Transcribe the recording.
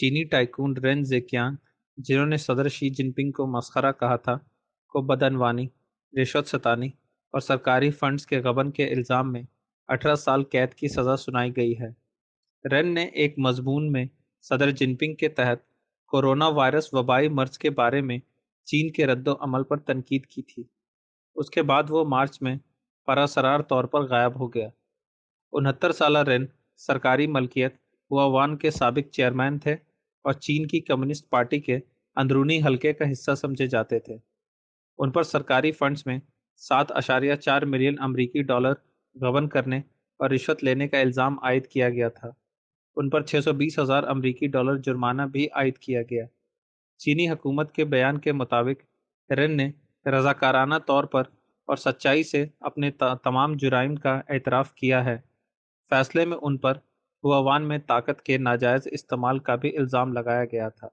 चीनी tycoon rain ज़ेकियांग, जिन्होंने सदर शी जिनपिंग को मस्खरा कहा था, को बदअनवानी, रिश्वत सतानी और सरकारी फंड्स के गबन के इल्ज़ाम में 18 साल कैद की सज़ा सुनाई गई है। रेन ने एक मज़मून में सदर जिनपिंग के तहत कोरोना वायरस वबाई मर्ज के बारे में चीन के रद्दो अमल पर तनकीद की थी। उसके बाद वो मार्च में परासरार तौर पर गायब हो गया। 69 साला रेन सरकारी मलकियत हुआवान के साबिक चेयरमैन थे और चीन की कम्युनिस्ट पार्टी के अंदरूनी हलके का हिस्सा समझे जाते थे। उन पर सरकारी फंड्स में 7.4 मिलियन अमरीकी डॉलर गबन करने और रिश्वत लेने का इल्ज़ाम आयद किया गया था। उन पर 620,000 अमरीकी डॉलर जुर्माना भी आयद किया गया। चीनी हुकूमत के बयान के मुताबिक रेन ने रज़ाकाराना तौर पर और सच्चाई से अपने तमाम जुराइम का एतराफ़ किया है। फैसले में उन पर हुआवान में ताकत के नाजायज़ इस्तेमाल का भी इल्ज़ाम लगाया गया था।